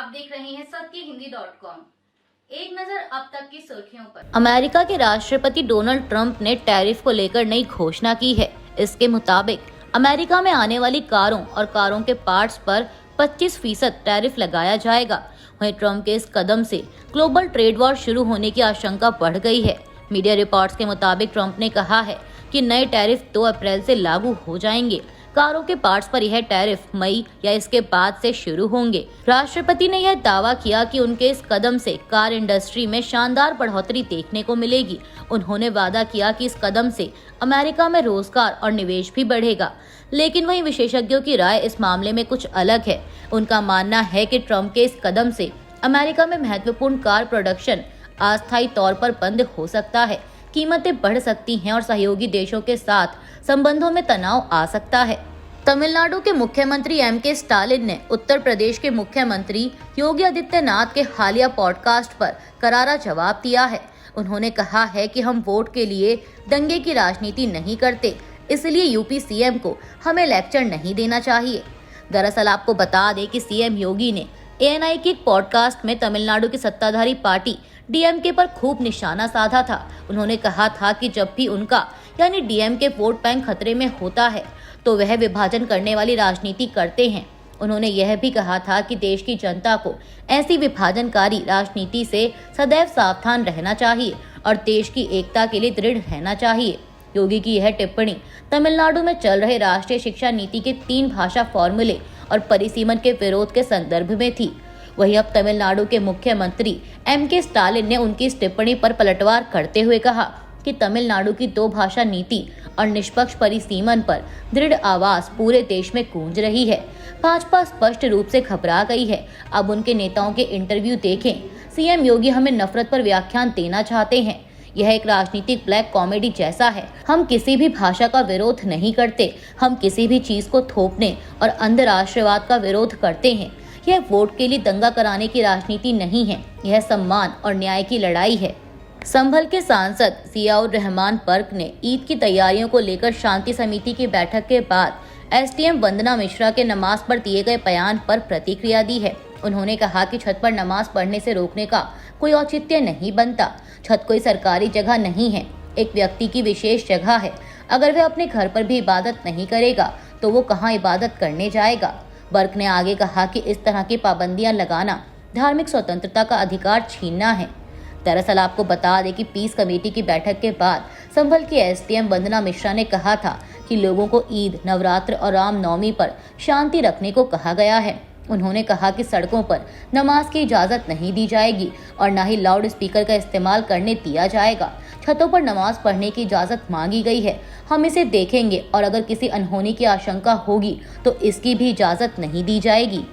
आप देख रहे हैं सत्यहिंदी.com। एक नजर अब तक की सुर्खियों पर। अमेरिका के राष्ट्रपति डोनाल्ड ट्रंप ने टैरिफ को लेकर नई घोषणा की है। इसके मुताबिक अमेरिका में आने वाली कारों और कारों के पार्ट्स पर 25% टैरिफ लगाया जाएगा। वहीं ट्रंप के इस कदम से ग्लोबल ट्रेड वॉर शुरू होने की आशंका बढ़ गई है। मीडिया रिपोर्ट्स के मुताबिक ट्रंप ने कहा है कि नए टैरिफ 2 अप्रैल से लागू हो जाएंगे। कारों के पार्ट्स पर यह टैरिफ मई या इसके बाद से शुरू होंगे। राष्ट्रपति ने यह दावा किया कि उनके इस कदम से कार इंडस्ट्री में शानदार बढ़ोतरी देखने को मिलेगी। उन्होंने वादा किया कि इस कदम से अमेरिका में रोजगार और निवेश भी बढ़ेगा। लेकिन वहीं विशेषज्ञों की राय इस मामले में कुछ अलग है। उनका मानना है कि ट्रंप के इस कदम से अमेरिका में महत्वपूर्ण कार प्रोडक्शन अस्थायी तौर पर बंद हो सकता है, कीमतें बढ़ सकती हैं और सहयोगी देशों के साथ संबंधों में तनाव आ सकता है। तमिलनाडु के मुख्यमंत्री M.K. स्टालिन ने उत्तर प्रदेश के मुख्यमंत्री योगी आदित्यनाथ के हालिया पॉडकास्ट पर करारा जवाब दिया है। उन्होंने कहा है कि हम वोट के लिए दंगे की राजनीति नहीं करते, इसलिए यूपी सीएम को हमें लेक्चर नहीं देना चाहिए। दरअसल आपको बता दें कि सीएम योगी ने ANI के एक पॉडकास्ट में तमिलनाडु की सत्ताधारी पार्टी DMK पर खूब निशाना साधा था। उन्होंने कहा था कि जब भी उनका यानी DMK वोट बैंक खतरे में होता है तो वह विभाजन करने वाली राजनीति करते हैं। उन्होंने यह भी कहा था कि देश की जनता को ऐसी विभाजनकारी राजनीति से सदैव सावधान रहना चाहिए और देश की एकता के लिए दृढ़ रहना चाहिए। योगी की यह टिप्पणी तमिलनाडु में चल रहे राष्ट्रीय शिक्षा नीति के 3 भाषा फॉर्मूले और परिसीमन के विरोध के संदर्भ में थी। वहीं अब तमिलनाडु के मुख्यमंत्री M.K. स्टालिन ने उनकी इस टिप्पणी पर पलटवार करते हुए कहा कि तमिलनाडु की 2 भाषा नीति और निष्पक्ष परिसीमन पर दृढ़ आवाज पूरे देश में गूंज रही है। भाजपा स्पष्ट रूप से घबरा गई है। अब उनके नेताओं के इंटरव्यू देखें। सीएम योगी हमें नफरत पर व्याख्यान देना चाहते हैं। यह एक राजनीतिक ब्लैक कॉमेडी जैसा है। हम किसी भी भाषा का विरोध नहीं करते। हम किसी भी चीज को थोपने और अंध राष्ट्रवाद का विरोध करते हैं। यह वोट के लिए दंगा कराने की राजनीति नहीं है। यह सम्मान और न्याय की लड़ाई है। संभल के सांसद जियाउर रहमान पर्क ने ईद की तैयारियों को लेकर शांति समिति की बैठक के बाद SDM वंदना मिश्रा के नमाज पर दिए गए बयान पर प्रतिक्रिया दी है। उन्होंने कहा कि छत पर नमाज पढ़ने से रोकने का कोई औचित्य नहीं बनता। छत कोई सरकारी जगह नहीं है, एक व्यक्ति की विशेष जगह है। अगर वह अपने घर पर भी इबादत नहीं करेगा तो वो कहाँ इबादत करने जाएगा। बर्क ने आगे कहा कि इस तरह की पाबंदियां लगाना धार्मिक स्वतंत्रता का अधिकार छीनना है। दरअसल आपको बता दें कि पीस कमेटी की बैठक के बाद संभल की SDM वंदना मिश्रा ने कहा था कि लोगों को ईद, नवरात्र और रामनवमी पर शांति रखने को कहा गया है। उन्होंने कहा कि सड़कों पर नमाज की इजाजत नहीं दी जाएगी और न ही लाउड स्पीकर का इस्तेमाल करने दिया जाएगा। छतों पर नमाज पढ़ने की इजाजत मांगी गई है, हम इसे देखेंगे और अगर किसी अनहोनी की आशंका होगी तो इसकी भी इजाजत नहीं दी जाएगी।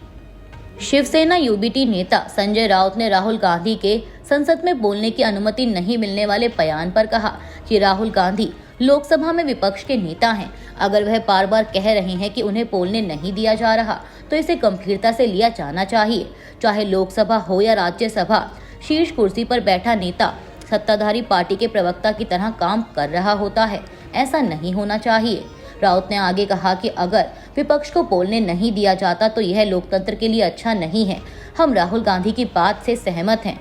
शिवसेना UBT नेता संजय राउत ने राहुल गांधी के संसद में बोलने की अनुमति नहीं मिलने वाले बयान पर कहा कि राहुल गांधी लोकसभा में विपक्ष के नेता हैं। अगर वह बार बार कह रहे हैं कि उन्हें बोलने नहीं दिया जा रहा तो इसे गंभीरता से लिया जाना चाहिए। चाहे लोकसभा हो या राज्यसभा, शीर्ष कुर्सी पर बैठा नेता सत्ताधारी पार्टी के प्रवक्ता की तरह काम कर रहा होता है। ऐसा नहीं होना चाहिए। राउत ने आगे कहा कि अगर विपक्ष को बोलने नहीं दिया जाता तो यह लोकतंत्र के लिए अच्छा नहीं है। हम राहुल गांधी की बात से सहमत हैं।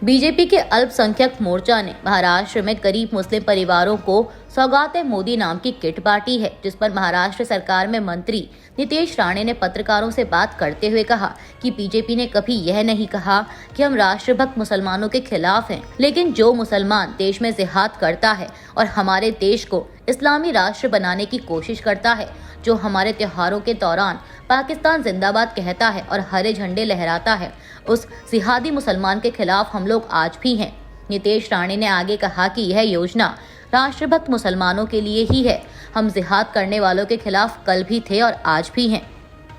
बीजेपी के अल्पसंख्यक मोर्चा ने महाराष्ट्र में गरीब मुस्लिम परिवारों को सौगात मोदी नाम की किट बांटी है, जिस पर महाराष्ट्र सरकार में मंत्री नितेश राणे ने पत्रकारों से बात करते हुए कहा कि बीजेपी ने कभी यह नहीं कहा कि हम राष्ट्रभक्त मुसलमानों के खिलाफ हैं, लेकिन जो मुसलमान देश में जिहाद करता है और हमारे देश को इस्लामी राष्ट्र बनाने की कोशिश करता है, जो हमारे त्योहारों के दौरान पाकिस्तान जिंदाबाद कहता है और हरे झंडे लहराता है, उस जिहादी मुसलमान के खिलाफ हम लोग आज भी हैं। नितेश राणे ने आगे कहा कि यह योजना राष्ट्रभक्त मुसलमानों के लिए ही है। हम जिहाद करने वालों के खिलाफ कल भी थे और आज भी हैं।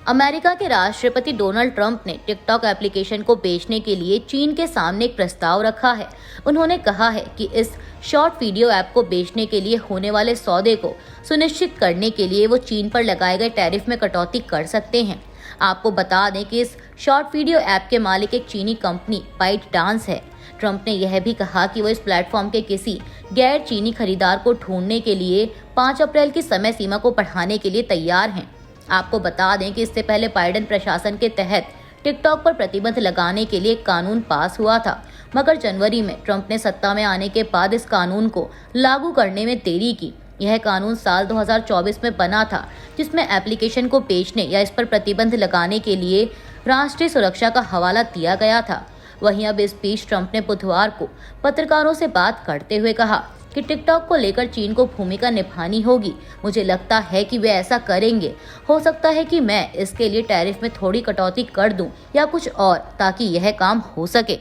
अमेरिका के राष्ट्रपति डोनाल्ड ट्रंप ने टिकटॉक एप्लीकेशन को बेचने के लिए चीन के सामने एक प्रस्ताव रखा है। उन्होंने कहा है कि इस शॉर्ट वीडियो ऐप को बेचने के लिए होने वाले सौदे को सुनिश्चित करने के लिए वो चीन पर लगाए गए टैरिफ में कटौती कर सकते हैं। आपको बता दें कि इस शॉर्ट वीडियो ऐप के मालिक एक चीनी कंपनी बाइट डांस है। ट्रंप ने यह भी कहा कि वो इस प्लेटफॉर्म के किसी गैर चीनी खरीदार को ढूंढने के लिए 5 अप्रैल की समय सीमा को बढ़ाने के लिए तैयार हैं। आपको बता दें कि इससे पहले बाइडेन प्रशासन के तहत टिकटॉक पर प्रतिबंध लगाने के लिए एक कानून पास हुआ था, मगर जनवरी में ट्रंप ने सत्ता में आने के बाद इस कानून को लागू करने में देरी की। यह कानून साल 2024 में बना था, जिसमें एप्लीकेशन को बेचने या इस पर प्रतिबंध लगाने के लिए राष्ट्रीय सुरक्षा का हवाला दिया गया था। वहीं अब इस बीच ट्रंप ने बुधवार को पत्रकारों से बात करते हुए कहा कि टिकटॉक को लेकर चीन को भूमिका निभानी होगी। मुझे लगता है कि वे ऐसा करेंगे। हो सकता है कि मैं इसके लिए टैरिफ में थोड़ी कटौती कर दूं या कुछ और, ताकि यह काम हो सके।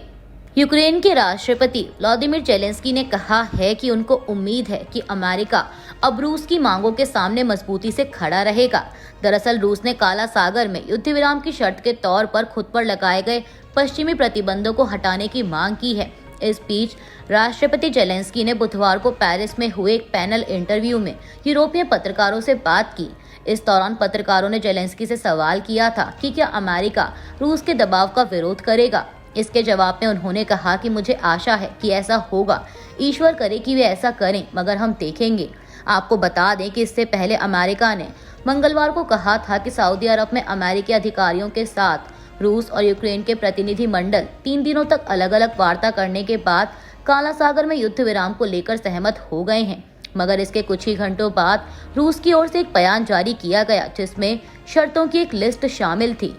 यूक्रेन के राष्ट्रपति व्लादिमीर जेलेंस्की ने कहा है कि उनको उम्मीद है कि अमेरिका अब रूस की मांगों के सामने मजबूती से खड़ा रहेगा। दरअसल रूस ने काला सागर में युद्ध विराम की शर्त के तौर पर खुद पर लगाए गए पश्चिमी प्रतिबंधों को हटाने की मांग की है। इस बीच राष्ट्रपति जेलेंस्की ने बुधवार को पेरिस में हुए एक पैनल इंटरव्यू में यूरोपीय पत्रकारों से बात की। इस दौरान पत्रकारों ने जेलेंस्की से सवाल किया था कि क्या अमेरिका रूस के दबाव का विरोध करेगा। इसके जवाब में उन्होंने कहा कि मुझे आशा है कि ऐसा होगा। ईश्वर करे कि वे ऐसा करें, मगर हम देखेंगे। आपको बता दें कि इससे पहले अमेरिका ने मंगलवार को कहा था कि सऊदी अरब में अमेरिकी अधिकारियों के साथ रूस और यूक्रेन के प्रतिनिधि मंडल 3 दिनों तक अलग अलग वार्ता करने के बाद काला सागर में युद्ध विराम को लेकर सहमत हो गए हैं। मगर इसके कुछ ही घंटों बाद रूस की ओर से एक बयान जारी किया गया, जिसमें शर्तों की एक लिस्ट शामिल थी।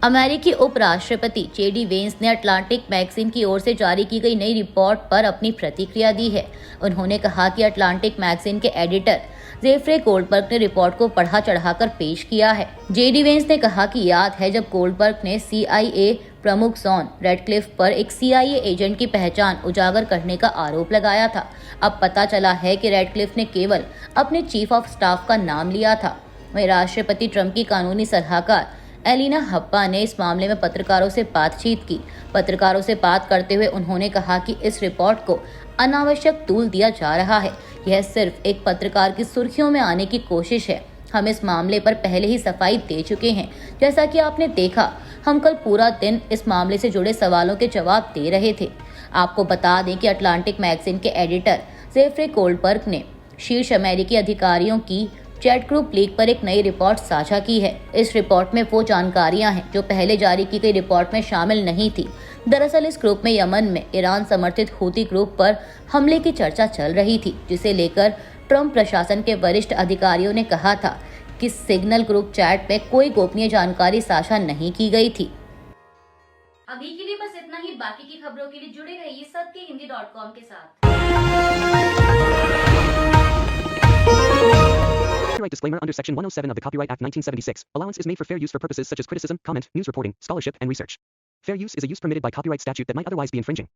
अमेरिकी उपराष्ट्रपति जेडी वेंस ने अटलांटिक मैगजीन की ओर से जारी की गई नई रिपोर्ट पर अपनी प्रतिक्रिया दी है। उन्होंने कहा कि अटलांटिक मैगजीन के एडिटर जेफ्रे गोल्डबर्ग ने रिपोर्ट को बढ़ा चढ़ाकर पेश किया है। जेडी वेंस ने कहा कि याद है जब गोल्डबर्ग ने CIA प्रमुख जॉन रेडक्लिफ पर एक CIA एजेंट की पहचान उजागर करने का आरोप लगाया था। अब पता चला है कि रेडक्लिफ ने केवल अपने चीफ ऑफ स्टाफ का नाम लिया था। वहीं राष्ट्रपति ट्रंप की कानूनी सलाहकार एलिना हप्पा ने इस मामले में पत्रकारों से बातचीत की। पत्रकारों से बात करते हुए उन्होंने कहा कि इस रिपोर्ट को अनावश्यक तूल दिया जा रहा है। यह सिर्फ एक पत्रकार की सुर्खियों में आने की कोशिश है। हम इस मामले पर पहले ही सफाई दे चुके हैं। जैसा कि आपने देखा, हम कल पूरा दिन इस मामले से जुड़े सवालों के जवाब दे रहे थे। आपको बता दें कि अटलांटिक मैगजीन के एडिटर जेफ्रे गोल्डबर्ग ने शीर्ष अमेरिकी अधिकारियों की चैट ग्रुप लीक पर एक नई रिपोर्ट साझा की है। इस रिपोर्ट में वो जानकारियां हैं जो पहले जारी की गई रिपोर्ट में शामिल नहीं थी। दरअसल इस ग्रुप में यमन में ईरान समर्थित हूती ग्रुप पर हमले की चर्चा चल रही थी, जिसे लेकर ट्रंप प्रशासन के वरिष्ठ अधिकारियों ने कहा था कि सिग्नल ग्रुप चैट में कोई गोपनीय जानकारी साझा नहीं की गई थी। अभी के लिए बस इतना ही। बाकी की खबरों के लिए जुड़े रहिए सत्यहिंदी.com के साथ। Copyright disclaimer under Section 107 of the Copyright Act 1976. Allowance is made for fair use for purposes such as criticism, comment, news reporting, scholarship, and research. Fair use is a use permitted by copyright statute that might otherwise be infringing.